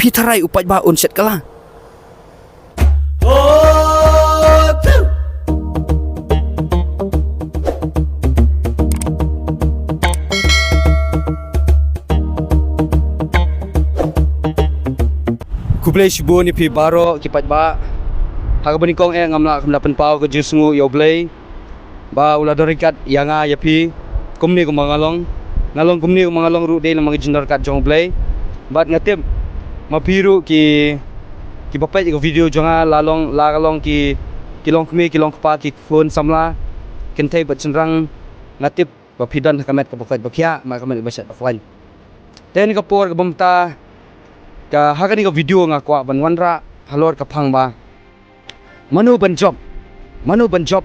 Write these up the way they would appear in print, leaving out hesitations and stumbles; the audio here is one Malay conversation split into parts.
Pitaray upat ba unset ka lang. Kublay sibo ni pi baro kipat ba. Hagabani kong ngamla kamlapan pao ke jusngu yoblay. Ba ula dorikat yanga yapi. Kumni ko mangalong. Ngalong kumni ko mangalong ru day na mga jindor kat jong blay. Bat ngatip mapiru ki bapai ko video jonga lalong ki kilong kumi kilong kapa ki phone samla kentay bat cenderang ngatip bapidan kamet ka bakai bakya ma kamet basat offline. Then kapor ka bamta ka hakani ko video nga kwa banwanra halor ka phang ba. Manu ban job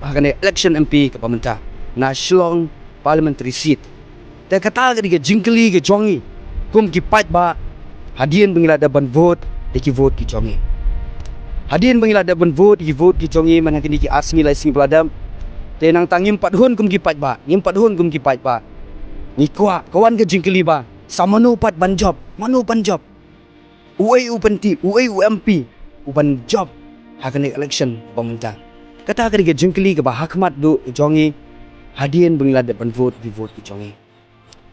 hakani election MP ka pamenta na Shillong parliamentary seat. Te kata ka jingkli ke jongi kum ki pat ba hadian bangila da ban vote ki vote ki jongi. Hadian bangila da ban vote ki jongi man hakini ki asmi lai sing peladam. Te nang tangim 4 hun kum ki pat ba. Ngim 4 hun kum ki pat ba. Ni kwa kawan ke jingkli ba. Samanu pat ban job. Manu ban job. Uai upenti, uai UMP, uban job hakani election pamenta. Kata ka jingkli ke ba hakmat du jongi hadian bangila da ban vote ki jongi.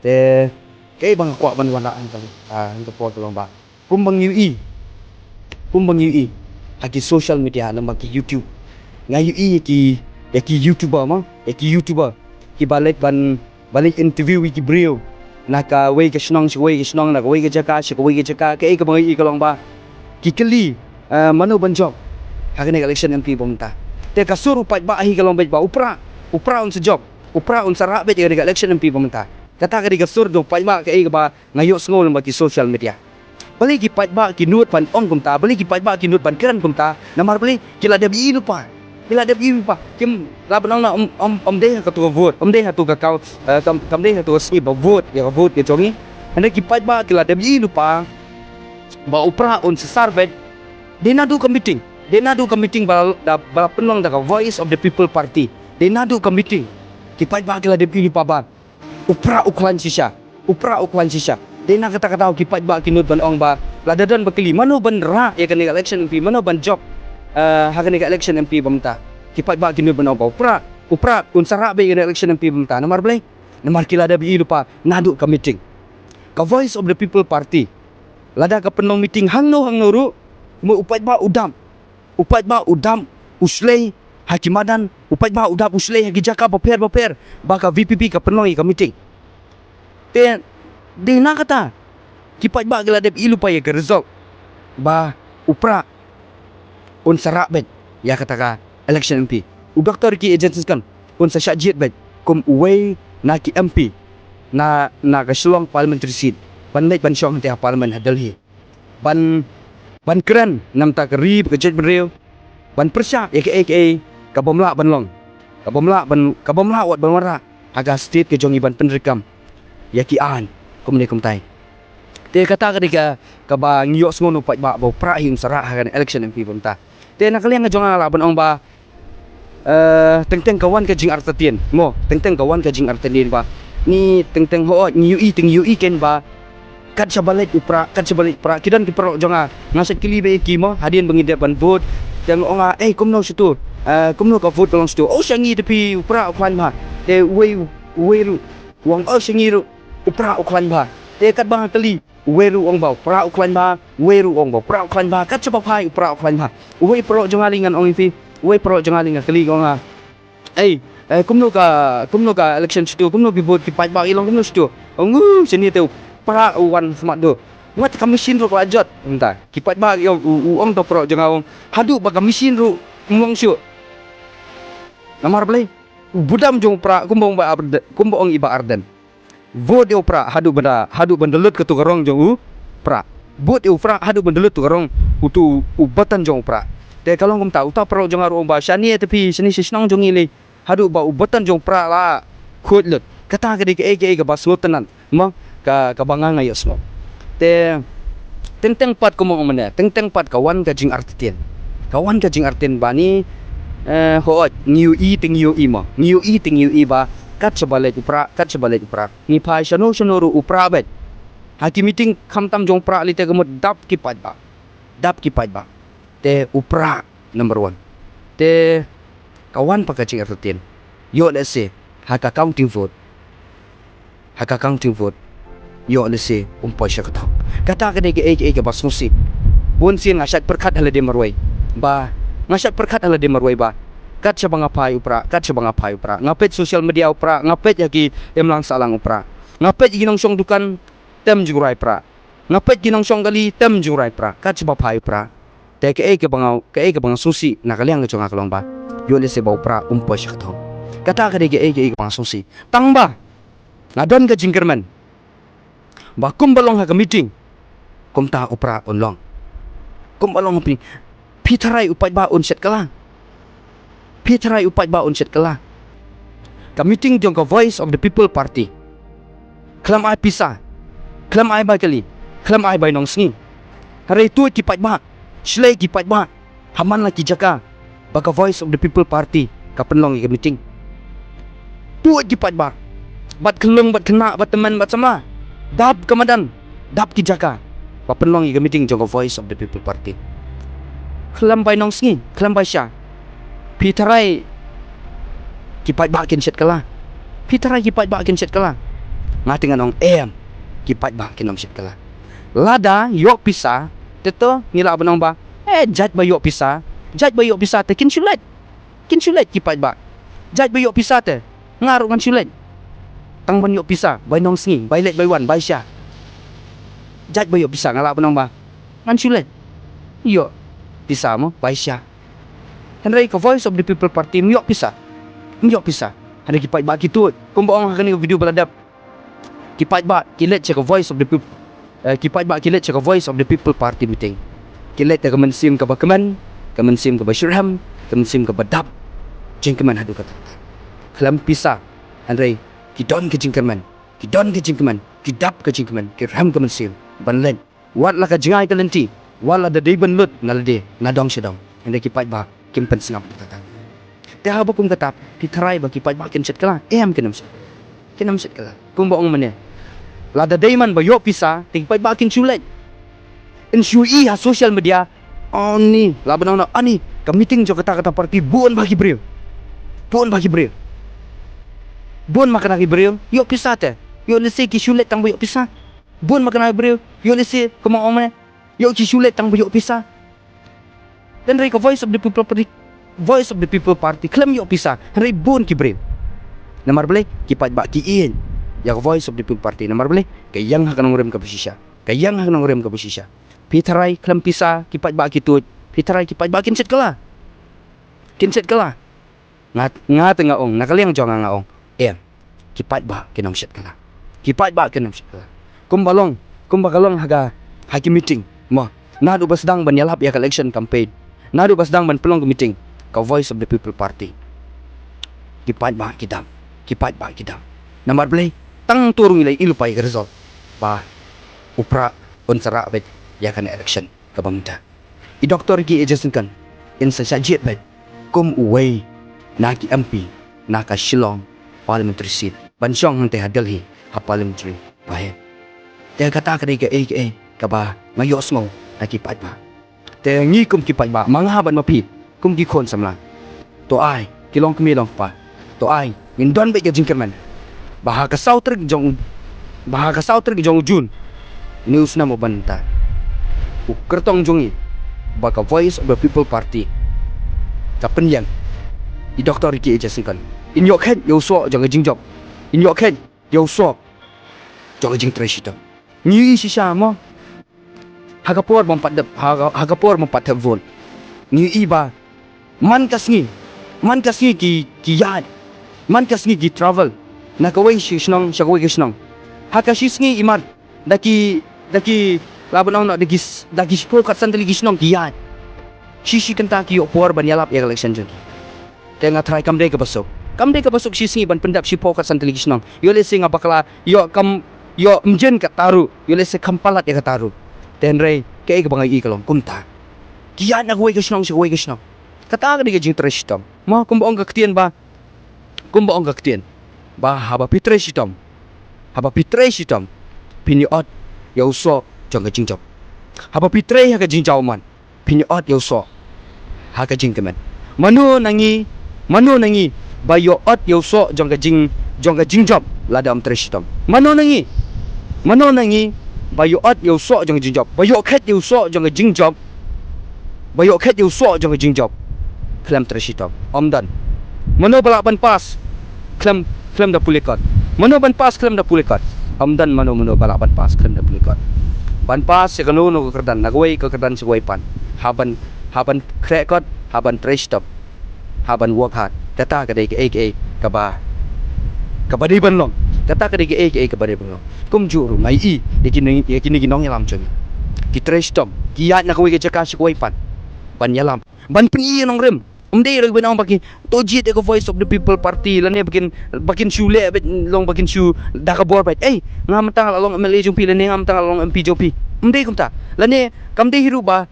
Te kay bang kwa ban wanaan tali ang po tulong ba pumbang UI haki social media na maki YouTube nga UI ki YouTuber ki balik interview ki brio naka way ka snong naka way ka jaka kay ka bang ikalong ba kikali manu ban job hakani election MP pamenta te kasuru pat ba hi kalong ba upra on sa job upra on sa rabet ka election MP pamenta. Kata ka surdo paima ka ba ngayo ngol mati social media. Bali ki paima kinut pan ong kumta, bali ki paima kinut pan keran kumta, namar bali kila da biinu pa. Kim laban na deh ka tu vote, deh tu ka kau kam deh tu si ba vote ke jongi. Anda ki paima kila da biinu pa. Ba upra on sa sarvet. They na do committee bala penong da Voice of the People Party. They na do committee. Ki paima kila da biinu pa ba. Upra uklan sisya. Dia nak kata kipat ba kinut ban ong ba. Ladadan bakili mano ban ra ya kan election MP mano ban job. Hakan election MP bamta. Kipat ba kinut ban ong ba. Upra unsara be election MP bamta. Namar blay. Namar kila da bi lupa nadu ka meeting. Ka Voice of the People Party. Lada ka penong meeting hangno ru. Mo upat ba udam uslay hakimadan upat ba udap uslay hagi jaka baper baka VPP ka penong ka meeting. Te di na kata kipat ba gila dep ilu pa ya ke result ba upra on sarabet ya kata ka election MP u doktor ki agencies kan on sa syajit bet kum uway na ki MP na ka Shillong parliamentary seat ban net ban syong te parliament Delhi ban keren nam ta ka rib ka jet brio ban persya aka kabomla banlong kabomla wat banwara aga state ke jongi ban penrekam yaki an kumne kumtai te kata ka ba ngiyok ngono pat ba pra hin sara hagan election MP bumta te nakaliang nga jonga laban ong ba teng kawan ka jing artatien mo teng kawan ka jing artatien ba ni teng ho ni UI ken ba kat sabalit pra kidan ki pro jonga ngaset kilibe kimo hadien bangide ban vote yang nga kumno situ kumno ka vote long situ syangi tepi upra uklan ba te weru wang syangi ru upra uklan ba te kat bang tali weru ong ba upra uklan ba upra uklan ba kat sabapai upra uklan ba we pro jongalingan ong ifi we pro jongalingan kali ko nga kumno ka election situ kumno bi vote ki pat ba ilong kumno situ ong sini te para uwan semat do ngat kamisin ru klajot entah kipat ba ong to pro jongaong hadu ba kamisin ru ngong syu namar blay budam jong pra kumbong iba arden vote yo pra hadu bandelut ke tu garong jong pra vote yo pra hadu bandelut tu garong utu ubatan jong pra te kalong kum tahu ta pro jong aru ba shani tepi shani sisnong jong ile hadu ba ubatan jong pra la khotlut kata ke ba slotanan ma ka bangang ayos mo te teng pat ko mo mana teng pat kawan ka jing artin bani ho new eating you ba kat sabalet upra ni pa shano ru upra bet Haki meeting kam tam jong pra li te gamot dap ki pat ba. Dap ki pat ba. Te upra number 1. Te kawan pakacing artin. Yo let's say haka counting vote. Haka counting vote. Yo let's say umpai siya kataw. Kata ka ke ke basmusi. Bun sin ngasat perkat hala de marway. Ba ngasat perkat hala de marway ba. Kat siya bangapai upra, kat siya bangapai upra. Ngapet social media upra, ngapet yaki emlang salang upra. Ngapet ginang syong dukan tem jurai pra. Ngapet ginang syong gali tem jurai pra. Kat siya bapai upra. Te ke bangau susi nakaliang ke chong akalong ba. Yo le se ba upra umpa siya kataw. Kata ka ke bang susi. Tang ba. Ngadon ka jingkerman. Ba kumbalong ha ka meeting. Kumta upra onlong. Kumbalong ping pitarai upat ba unset kalang. Pitarai upat ba unset kala. Ka meeting jong ka Voice of the People Party. Kelam ai pisah. Kelam ai ba kali. Kelam ai ba nong sngi. Hari tu ki pat ba. Slay ki pat ba. Haman la ki jaka. Baka Voice of the People Party ka penlong ka meeting. Tu ki pat ba. Bat kelung bat kena bat teman bat sama. Dap kamadan. Dap ki jaka. Ba penlong ka meeting jong ka Voice of the People Party. Kelam ba nong sngi. Kelam ba sya. Pitarai kipat bakin set kala. Pitarai kipat bakin set kala. Ngatingan ong kipat bakin ong set kala. Lada yok pisa teto ngila benong ba. Jat ba yok pisa. Jat ba yok pisa te kin sulet. Kin sulet kipat ba. Jat ba yok pisa te ngaruk ngan sulet. Tang ban yok pisa bai nong sngi bai let bai wan bai sya. Jat ba yok pisa ngala benong ba. Ngan sulet. Yok pisa mo bai sya. Henry ka Voice of the People Party miyok pisa. Miyok pisa. Ada kipat ba kitut. Kumbaong hakani video baladap. Kipat ba kilet ka Voice of the People. Kipat ba kilet ka Voice of the People Party meeting. Kilet ka mensim ka ba keman, ka mensim ka ba syurham, ka mensim ka ba dap. Jingkeman hadu kata. Kelam pisa. Henry kidon ke jingkeman. Kidon ke jingkeman. Kidap ke jingkeman. Kirham ka mensim. Banlen. Wat la ka jingai ka lenti. Wala da day banlut nalade nadong sidong. Henry kipat ba kimpen sengap kata. Te haba kum kata pitarai ba kipat ba kin set kala. Kenam set. Kenam set kala. Kum baong mane. Lada dayman ba yo pisa tingpat ba kin sulet. In shui ha social media. Ani laban na ani ka meeting jo kata party buon bagi brio. Buon bagi brio. Buon makana ki brio yo pisa te. Yo lese ki sulet tang ba yo pisa. Buon makana brio yo lese kumaong mane. Yo ki sulet tang ba yo pisa. Dan ray ka Voice of the People Party. Voice of the People Party klaim yo pisa. Ray bun ki bril. Namar bele kipat ba ki in. Ya ka Voice of the People Party namar bele kayang hakanong rem ka posisya. Kayang hakanong rem ka posisya. Pitaray klaim pisa kipat ba ki tut. Pitaray kipat ba kinset kala. Kinset kala. Ngat nga ong nakaliang jong nga ong. Kipat ba kinong set kala. Kipat ba kinong set kala. Kumbalong haga haki meeting mo. Nadu basdang ban yalap ya election campaign. Nadu basdang ban pelong ke meeting ka Voice of the People Party. Kipat ba kita. Kipat ba kita. Namar play tang turung ilay ilupay ka result. Ba upra unsara bet ya kan election ka bangta. I doktor ki ejasin kan in sa sajit bet kum uway naki MP naka Shillong parliamentary seat. Bansyong hang teha Delhi ha parliamentary bahe. Te kata ka ka ba ngayos mo nakipat ba. Te ngi kum kipat ba mga haban mapit kum gikon samlang. To ay kilong kumilong pa. To ay ngindon ba ka jingkerman. Baha ka sautreg jong June. News na mo banta. Ukertong jongi baka Voice of the People Party. Kapenyang i doktor ki ejasinkan. In your head yo so jong jingjok. In your head yo so jong jing treshito. Ni si siya mo. Hagapor mong patep vol. Ni iba man kasngi ki yad. Man kasngi ki travel. Nakaway shisnong shakaway kisnong. Hakashisngi imar daki laban na daki spor kat sandali kisnong ki yad. Shishi kanta ki opor ban yalap ya election jun. Tenga try kamde ka basok. Kamde ka basok shisngi ban pendap si pokat sandali kisnong. Yo lesi nga bakla yo mjen ka taru. Yo lesi kampalat ya ka taru. Tenray kay ka bangay ikalong kumta. Kiyan nagway kisnong si way kisnong. Kata ka di ka jing treshtom. Mo kumbaong kaktian ba? Kumbaong kaktian. Ba haba pitre sitom. Haba pitre sitom. Piniot 有所将个经济，哈巴比tre ha ka jing jauh man, pinya ot有所，哈ka jing kemen, mano nangi ba yo ot有所将个jing job la dalam treshtom, mano nangi ba yo ot 有所将个jing job, ba yo khat 有所将个jing job, ba yo khat 有所将个jing job, kelam treshtom, omdan, mano balak ban pas, kelam dah pulikat, mano ban pas kelam dah pulikat. Amdan mano balak ban pas kelam dah pulikat. Ban pas ya kanu no kerdan nagway ke kerdan segway pan. Haban krekot, haban trash top, haban work hard. Data kadai ke aka kabadi ban long. Data kadai ke aka kabadi ban long. Kum juru mai I yakini ginong yalam chun. Ki trash top, ki yat nagway ke jaka segway pan. Ban yalam. Ban pni nong rem. Umday lagi benang bagi tojit eko voice of the people party lane bakin shule long bakin shu dah kabor bat ngam tang along MLA jumpi lane ngam tang along MP jumpi umday kumta lane kamde hiru ba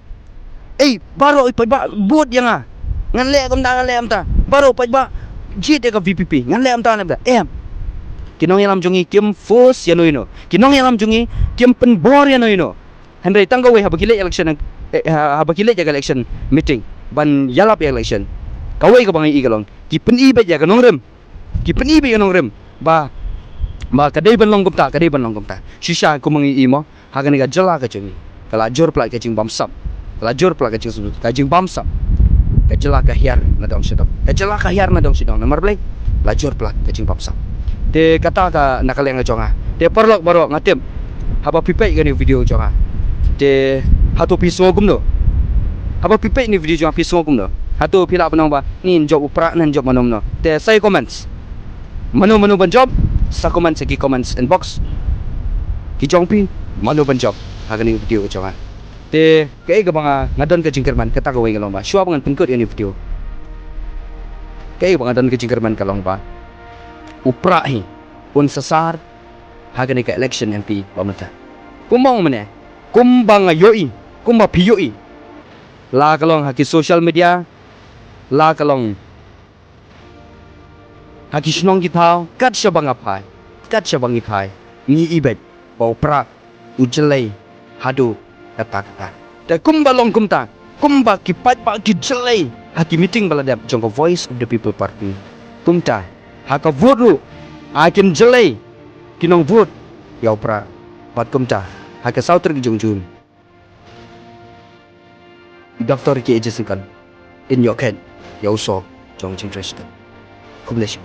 baro ipai ba bot yang ngan le kumta ngan le amta baro pai ba jit eko VPP ngan le amta ne kinong yalam jungi kim force yano ino kinong yalam jungi kim penbor yano ino handai tanggawe habakile election election meeting ban yalap election kawai ka bangai igalong ki peni bet ya kanong rem ba kadai ban long kumta shisha ko mangi imo hagan ga jala ka chungi kala jor plak ka jing bamsap ka jing bamsap ka jala ka hiar na dong sidong nomor play la jor plak ka jing bamsap de kata ka nakaleng nga jonga de parlok baro ngatem haba pipet ga ni video jonga de hatu piso gumno haba pipet ni video jonga piso gumno hatu pila penong ba ni job upra nan job manom no te say comments manu ban job sa comments ki comments inbox ki jongpi manu ban job hagani video jonga te ke ga banga ngadon ka jingkerman kata ko ngalong ba shua bangan pengkut ini video ke banga don ka jingkerman kalong ba upra hi un sasar hagani ka election MP pamata kumong mene kumbang yoi kumba piyoi la kalong haki social media la kalong haki snong kitau kat syabang ipai ni ibet bau pra ujelai hadu kata da kumbalong kumba kipat pa kijelai haki meeting baladap jongko voice of the people party kumta haka vote ru akin jelai kinong vote yau pra pat kumta haka sauter jongjun daftar ki agency kan in your head yau so jong jing trust kumleshi